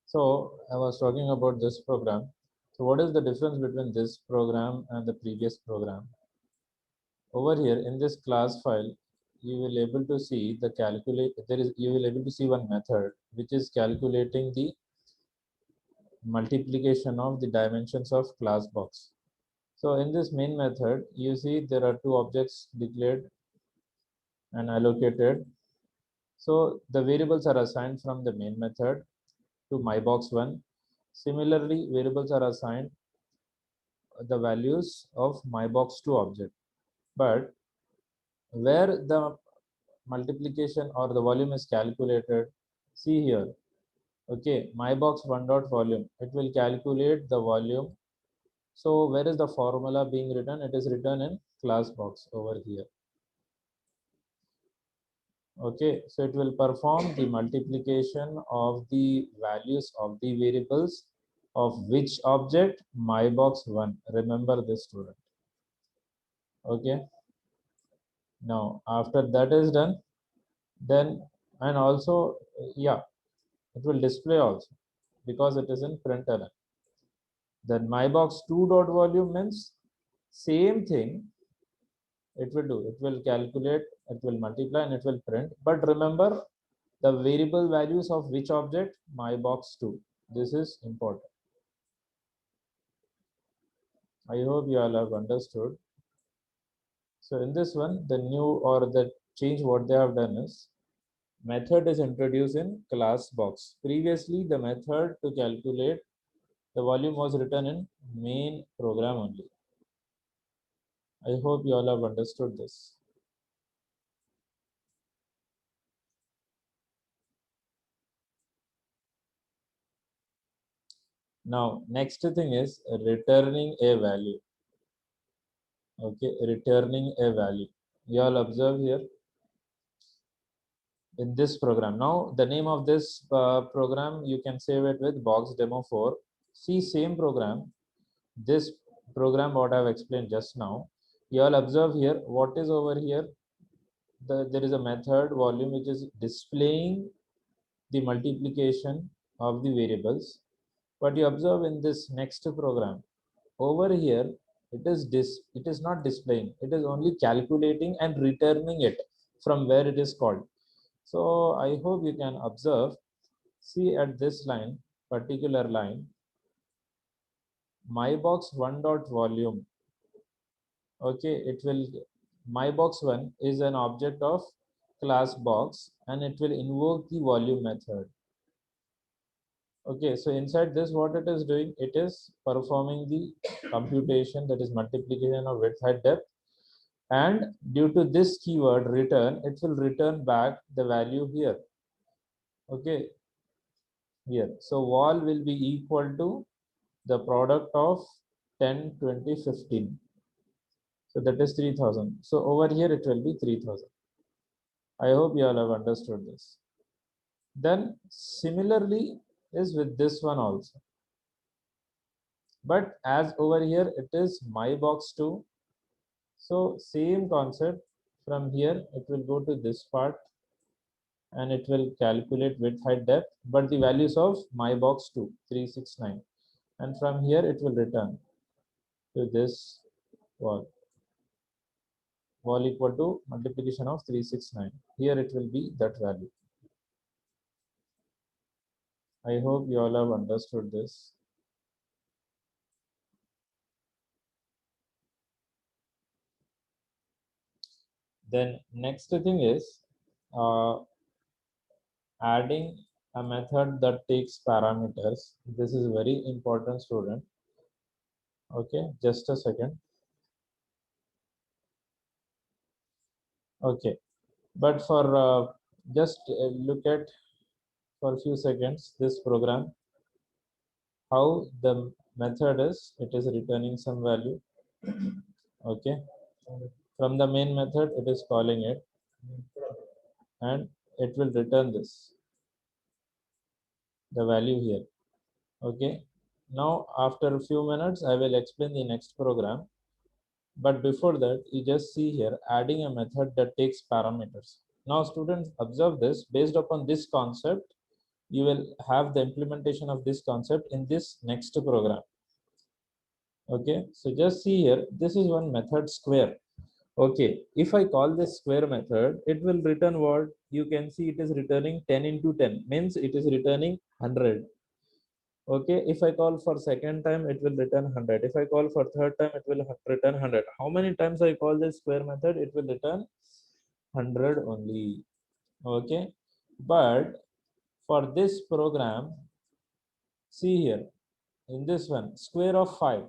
So I was talking about this program. So what is the difference between this program and the previous program? Over here in this class file, you will able to see the calculate. You will able to see one method which is calculating the multiplication of the dimensions of class box. So in this main method, you see there are two objects declared and allocated. So the variables are assigned from the main method to mybox1. Similarly, variables are assigned the values of mybox2 object. But where the multiplication or the volume is calculated, see here. Okay, mybox1 dot volume. It will calculate the volume. So where is the formula being written? It is written in class box over here. Okay, so it will perform the multiplication of the values of the variables of which object? mybox1. Remember this, student. Okay, now after that is done, then and also yeah, it will display also because it is in println. Then mybox2 dot volume means same thing. It will do, it will calculate, it will multiply, and it will print. But remember the variable values of which object? mybox2. This is important. I hope you all have understood. So in this one, the new or the change what they have done is method is introduced in class box. Previously, the method to calculate the volume was written in main program only. I hope you all have understood this. Now, next thing is returning a value. Okay, returning a value. You all observe here in this program. Now, the name of this program, you can save it with box demo 4. See, same program, this program what I've explained just now. You all observe here, what is over here? There is a method volume which is displaying the multiplication of the variables. But you observe in this next program, over here, it is not displaying, it is only calculating and returning it from where it is called. So I hope you can observe, see at this line, particular line, mybox1 dot volume. Okay, it will, mybox1 is an object of class box and it will invoke the volume method. Okay, so inside this, what it is doing, it is performing the computation, that is multiplication of width, height, depth, and due to this keyword return, it will return back the value here. Okay, here. So wall will be equal to the product of 10, 20, 15. So that is 3000. So over here it will be 3000. I hope you all have understood this. Then similarly is with this one also. But as over here it is mybox2. So same concept, from here it will go to this part and it will calculate width, height, depth, but the values of mybox2 369, and from here it will return to this wall equal to multiplication of 369. Here it will be that value. I hope you all have understood this. Then next thing is adding a method that takes parameters. This is very important, student. Okay, just a second. Okay, but for just look at for a few seconds this program, how the method is, it is returning some value. Okay, from the main method it is calling it and it will return this, the value here. Okay, now after a few minutes I will explain the next program, but before that you just see here adding a method that takes parameters. Now students observe this, based upon this concept You will have the implementation of this concept in this next program. Okay, so just see here, this is one method square. Okay, if I call this square method, it will return what? You can see it is returning 10 into 10, means it is returning 100. Okay, if I call for second time, it will return 100. If I call for third time, it will return 100. How many times I call this square method? It will return 100 only. Okay, but for this program, see here, in this one, square of 5,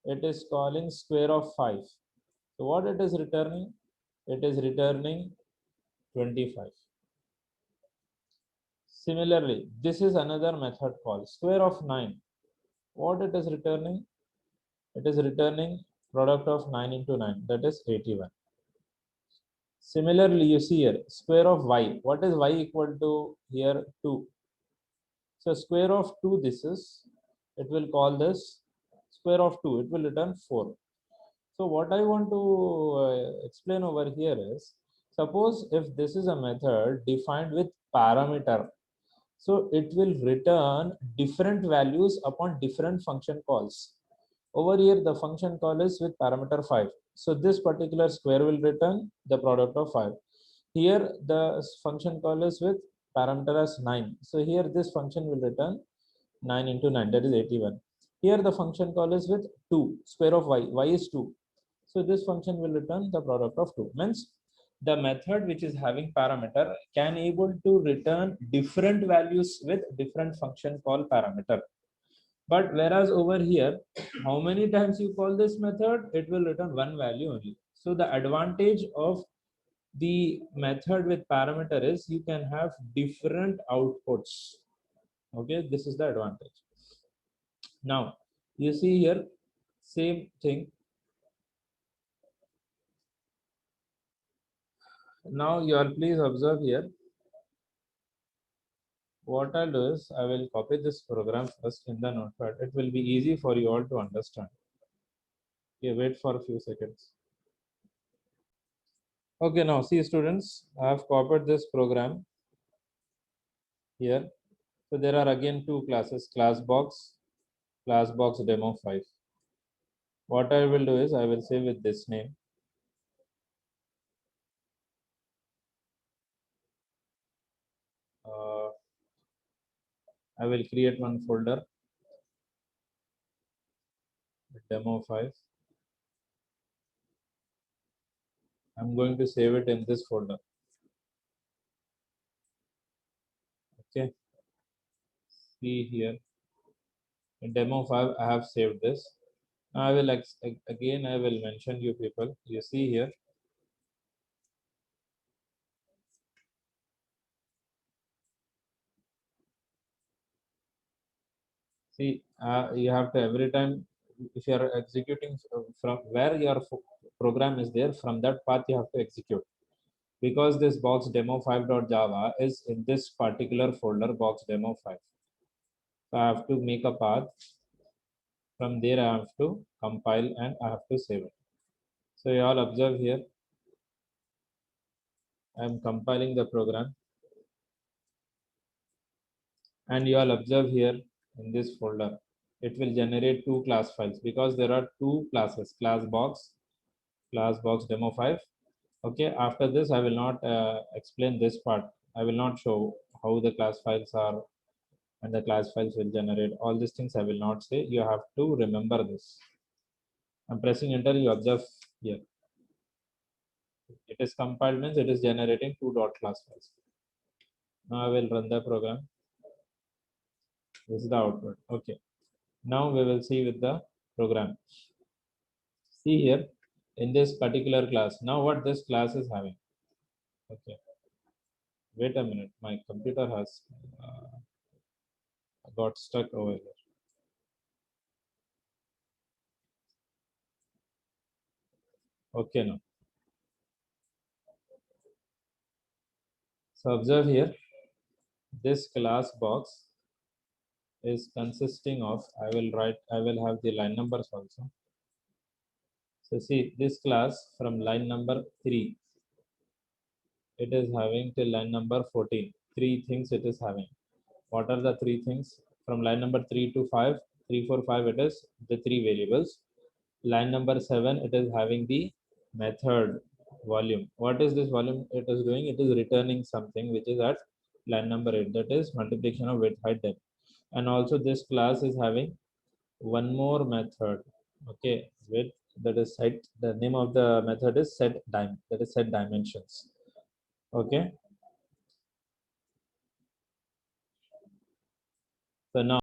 it is calling square of 5. So what it is returning? It is returning 25. Similarly, this is another method called square of 9. What it is returning? It is returning product of 9 into 9, that is 81. Similarly, you see here, square of y. What is y equal to here? 2. So square of 2, this is, it will call this square of 2. It will return 4. So what I want to explain over here is, suppose if this is a method defined with parameter, so it will return different values upon different function calls. Over here, the function call is with parameter 5. So this particular square will return the product of 5. Here, the function call is with parameter as 9. So here, this function will return 9 into 9, that is 81. Here, the function call is with 2, square of y is 2. So this function will return the product of 2. Means the method which is having parameter can able to return different values with different function call parameter. But whereas over here, how many times you call this method, it will return one value only. So the advantage of the method with parameter is you can have different outputs. Okay, this is the advantage. Now you see here, same thing. Now you all please observe here. What I'll do is I will copy this program first in the notepad. It will be easy for you all to understand. Okay, wait for a few seconds. Okay, now see students, I have copied this program here. So there are again two classes, class box demo 5. What I will do is I will save with this name. I will create one folder, demo 5. I'm going to save it in this folder. Okay, see here, in demo 5, I have saved this. Now I will again, I will mention you people. You see here, see, you have to every time, if you are executing from where your program is there, from that path you have to execute. Because this box demo5.java is in this particular folder, box demo 5. So I have to make a path. From there, I have to compile and I have to save it. So you all observe here, I am compiling the program. And you all observe here in this folder, it will generate two class files because there are two classes, class box demo 5. Okay, after this, I will not explain this part. I will not show how the class files are and the class files will generate. All these things I will not say. You have to remember this. I'm pressing enter, you observe here. It is compiled, means it is generating two dot class files. Now I will run the program. This is the output. Okay. Now we will see with the program. See here in this particular class. Now what this class is having. Okay. Wait a minute. My computer has got stuck over here. Okay, now. So observe here. This class box is consisting of, I will have the line numbers also. So see this class from line number 3, it is having till line number 14. Three things it is having. What are the three things? From line number 3 to 5, 3, 4, 5, it is the three variables. Line number 7, it is having the method volume. What is this volume it is doing? It is returning something which is at line number 8, that is multiplication of width, height, depth. And also this class is having one more method, okay, with that is set, the name of the method is that is set dimensions, okay. So now